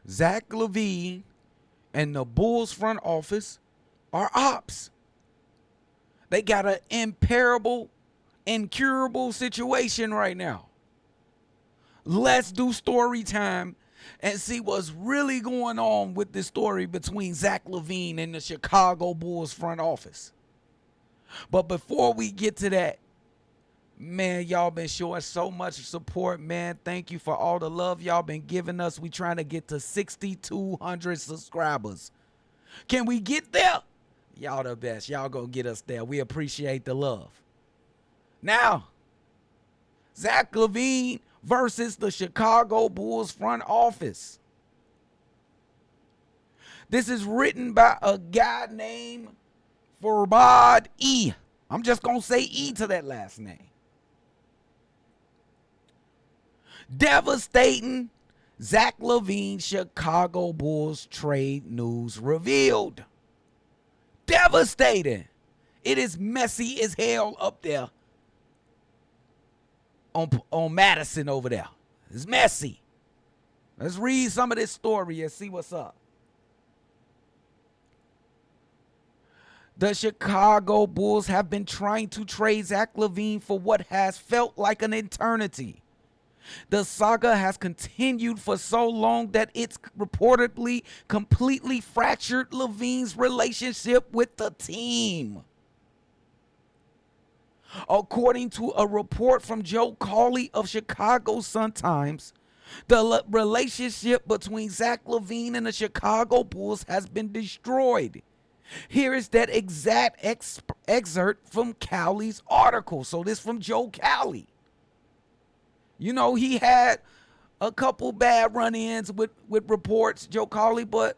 Zach LaVine and the Bulls front office are ops. They got an incurable situation right now. Let's do story time and see what's really going on with this story between Zach LaVine and the Chicago Bulls front office. But before we get to that, man, y'all been showing so much support, man. Thank you for all the love y'all been giving us. We trying to get to 6,200 subscribers. Can we get there? Y'all the best. Y'all gonna get us there. We appreciate the love. Now, Zach LaVine versus the Chicago Bulls front office. This is written by a guy named Furbad E. I'm just gonna say E to that last name. Devastating Zach LaVine Chicago Bulls trade news revealed. Devastating. It is messy as hell up there on Madison over there. It's messy. Let's read some of this story and see what's up. The Chicago Bulls have been trying to trade Zach LaVine for what has felt like an eternity. The saga has continued for so long that it's reportedly completely fractured LaVine's relationship with the team. According to a report from Joe Cawley of Chicago Sun-Times, the relationship between Zach LaVine and the Chicago Bulls has been destroyed. Here is that exact excerpt from Cowley's article. So this from Joe Cowley. You know, he had a couple bad run-ins with reports, Joe Cawley, but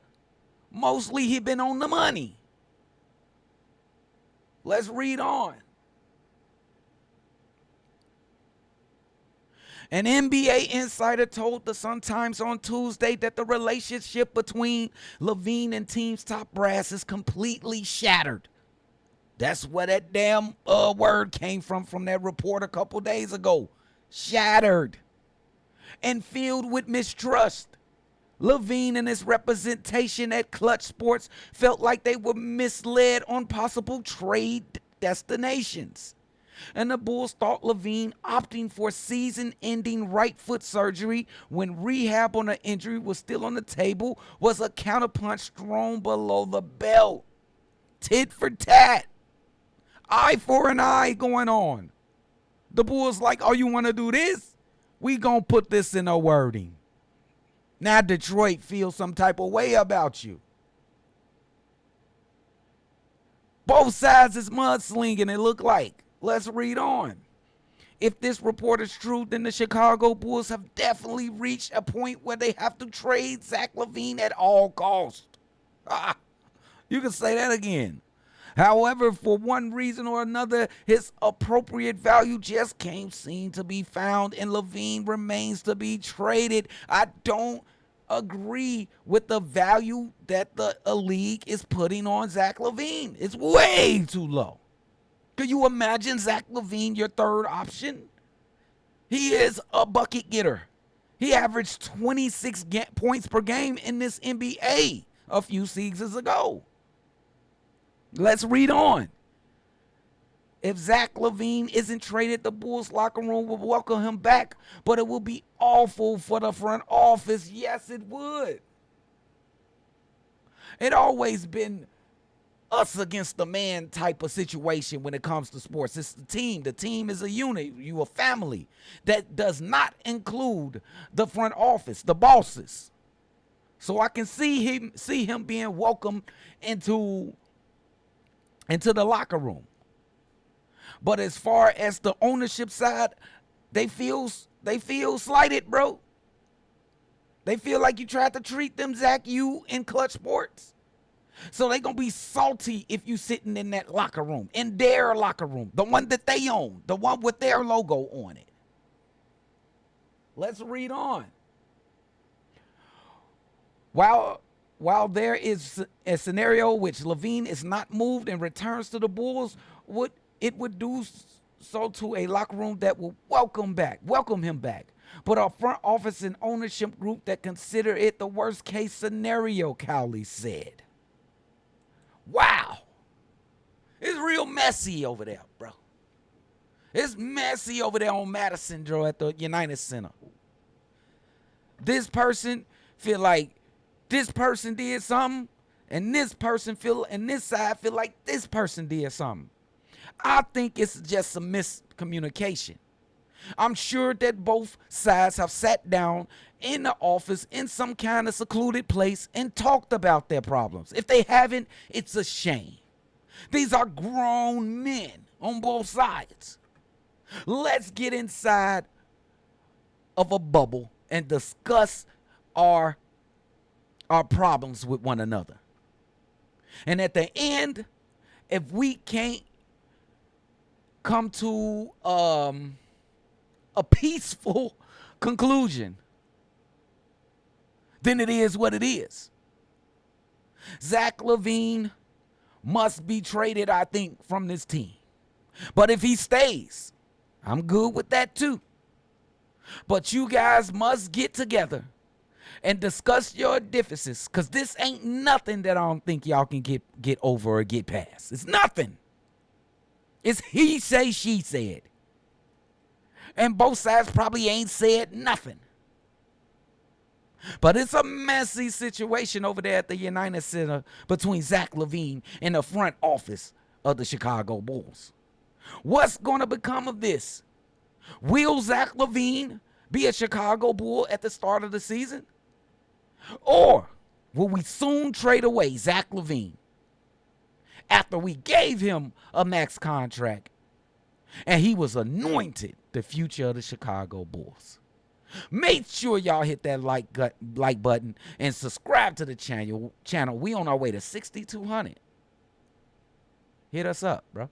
mostly he been on the money. Let's read on. An NBA insider told the Sun-Times on Tuesday that the relationship between LaVine and team's top brass is completely shattered. That's where that damn word came from that report a couple days ago. Shattered. And filled with mistrust. LaVine and his representation at Clutch Sports felt like they were misled on possible trade destinations. And the Bulls thought LaVine opting for season-ending right foot surgery when rehab on the injury was still on the table was a counterpunch thrown below the belt. Tit for tat. Eye for an eye going on. The Bulls like, oh, you want to do this? We gonna put this in a wording. Now Detroit feels some type of way about you. Both sides is mudslinging, it look like. Let's read on. If this report is true, then the Chicago Bulls have definitely reached a point where they have to trade Zach LaVine at all costs. You can say that again. However, for one reason or another, his appropriate value just can't seem to be found, and LaVine remains to be traded. I don't agree with the value that the league is putting on Zach LaVine. It's way too low. Could you imagine Zach LaVine, your third option? He is a bucket getter. He averaged 26 points per game in this NBA a few seasons ago. Let's read on. If Zach LaVine isn't traded, the Bulls locker room will welcome him back, but it will be awful for the front office. Yes, it would. It always been us against the man type of situation when it comes to sports. It's the team. The team is a unit. You a family. That does not include the front office, the bosses. So I can see him being welcomed into the locker room. But as far as the ownership side, they feel slighted, bro. They feel like you tried to treat them, Zach, you in Clutch Sports. So they going to be salty if you sitting in that locker room, in their locker room, the one that they own, the one with their logo on it. Let's read on. While there is a scenario which LaVine is not moved and returns to the Bulls, it would do so to a locker room that will welcome him back. but a front office and ownership group that consider it the worst case scenario, Cowley said. Wow. It's real messy over there, bro. It's messy over there on Madison, Joe, at the United Center. This person feel like this person did something, and this side feel like this person did something. I think it's just some miscommunication. I'm sure that both sides have sat down in the office in some kind of secluded place and talked about their problems. If they haven't, it's a shame. These are grown men on both sides. Let's get inside of a bubble and discuss our problems with one another. And at the end, if we can't come to a peaceful conclusion, then it is what it is. Zach LaVine must be traded, I think, from this team. But if he stays, I'm good with that too. But you guys must get together and discuss your differences, because this ain't nothing that I don't think y'all can get over or get past. It's nothing. It's he say, she said. And both sides probably ain't said nothing. But it's a messy situation over there at the United Center between Zach LaVine and the front office of the Chicago Bulls. What's going to become of this? Will Zach LaVine be a Chicago Bull at the start of the season? Or will we soon trade away Zach LaVine after we gave him a max contract and he was anointed the future of the Chicago Bulls? Make sure y'all hit that like button and subscribe to the channel. We on our way to 6,200. Hit us up, bro.